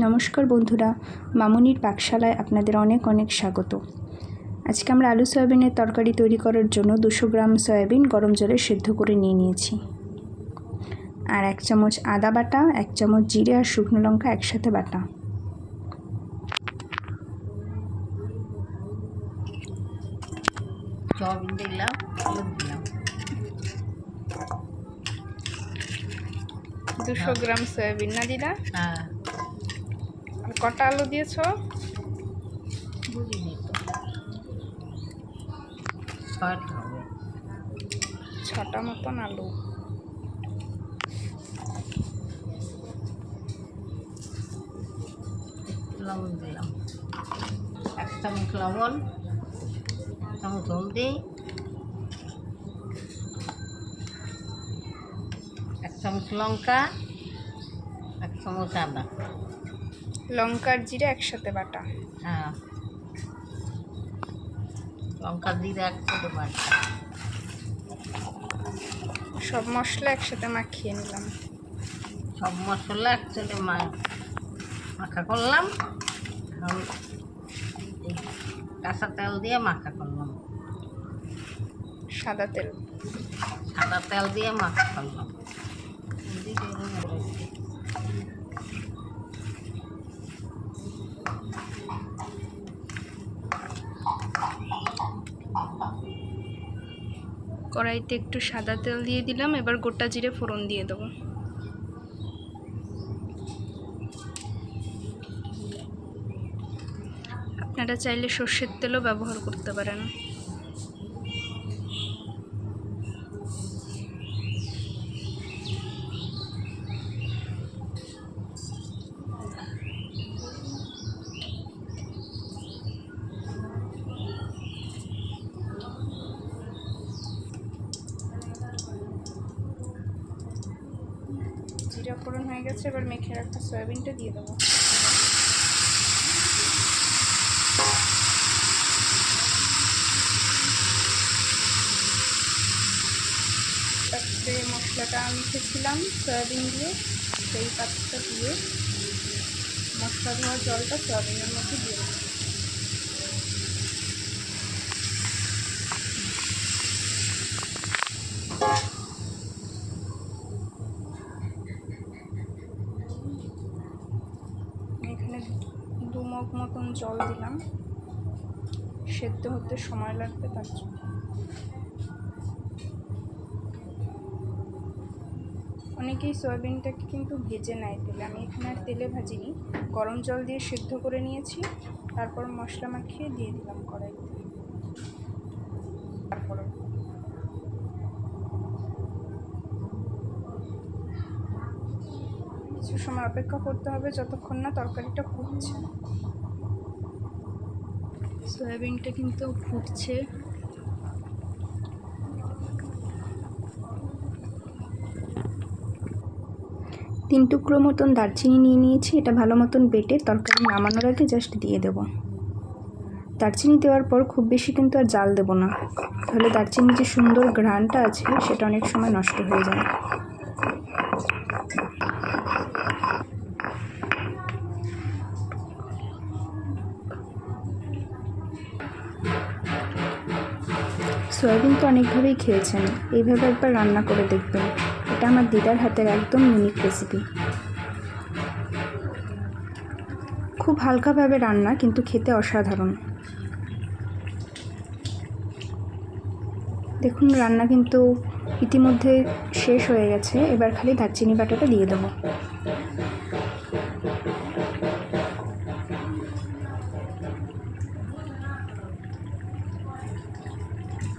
নমস্কার বন্ধুরা, মামুনির পাকশালায় আপনাদের অনেক অনেক স্বাগত। আজকে আমরা আলু সয়াবিনের তরকারি তৈরি করার জন্য 200 গ্রাম সয়াবিন গরম জলে সেদ্ধ করে নিয়েছি। আর 1 চামচ আদা বাটা, 1 চামচ জিরে আর শুকনো লঙ্কা একসাথে বাটা। সয়াবিন দিলাম, আলু দিলাম। 200 গ্রাম সয়াবিন না দিদা? হ্যাঁ। আর কটা আলু দিয়েছো? বুঝিনি তো। 6টা হবে। 6টা মতন আলু। লবণ দিলাম, 1 চামচ লবণ, 1 চামচ হলদি, 1 চামচ লঙ্কা, 1 চামচ আদা। লঙ্কার জিরে একসাথে বাটা। হ্যাঁ, লঙ্কা জিরে একসাথে বাটা। সব মশলা একসাথে মাখিয়ে নিলাম। সব মশলা একসাথে মাখা করলাম। এখন এই কাঁচা তেল দিয়ে মাখা করলাম। সাদা তেল দিয়ে মাখা করলাম। কড়াইতে একটু সাদা তেল দিয়ে দিলাম। এবার গোটা জিরে ফোড়ন দিয়ে দেবো। আপনারা চাইলে সর্ষের তেলও ব্যবহার করতে পারেন। জিরা ফোড়ন হয়ে গেছে, এবার মেখে রাখা সয়াবিনটা দিয়ে দেবো। তারপরে মশলাটা মেখেছিলাম সয়াবিন দিয়ে, সেই পাত্রটা দিয়ে মশলা ধোয়া জলটা সয়াবিনের মধ্যে দিয়ে দেবো। এখানে 2 মগ মতন জল দিলাম, সেদ্ধ হতে সময় লাগবে তার জন্য। অনেকেই সয়াবিনটাকে কিন্তু ভেজে নেয় তেলে, আমি এখানে আর তেলে ভাজিনি, গরম জল দিয়ে সেদ্ধ করে নিয়েছি। তারপর মশলা মাখিয়ে দিয়ে দিলাম কড়াইতে। তারপরে কিছু সময় অপেক্ষা করতে হবে যতক্ষণ না তরকারিটা ফুটছে। সয়াবিনটা কিন্তু ফুটছে। তিন টুকরো মতন দারচিনি নিয়েছি, এটা ভালো মতন বেটে তরকারি নামানোর আগে জাস্ট দিয়ে দেব। দারচিনি দেওয়ার পর খুব বেশি কিন্তু আর জাল দেব না, তাহলে দারচিনির যে সুন্দর ঘ্রাণটা আছে সেটা অনেক সময় নষ্ট হয়ে যায়। সয়াবিন তো অনেকভাবেই খেয়েছেন, এইভাবে একবার রান্না করে দেখবেন। এটা আমার দিদার হাতের একদম ইউনিক রেসিপি। খুব হালকাভাবে রান্না, কিন্তু খেতে অসাধারণ। দেখুন রান্না কিন্তু ইতিমধ্যে শেষ হয়ে গেছে, এবার খালি দারচিনি বাটাটা দিয়ে দেবো।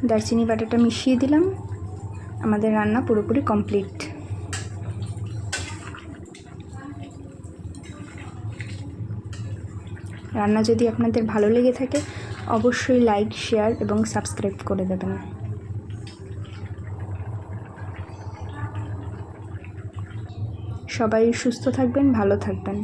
দারচিনি বাটাটা মিশিয়ে দিলাম, আমাদের রান্না পুরোপুরি কমপ্লিট। রান্না যদি আপনাদের ভালো লেগে থাকে অবশ্যই লাইক, শেয়ার এবং সাবস্ক্রাইব করে দেবেন। সবাই সুস্থ থাকবেন, ভালো থাকবেন।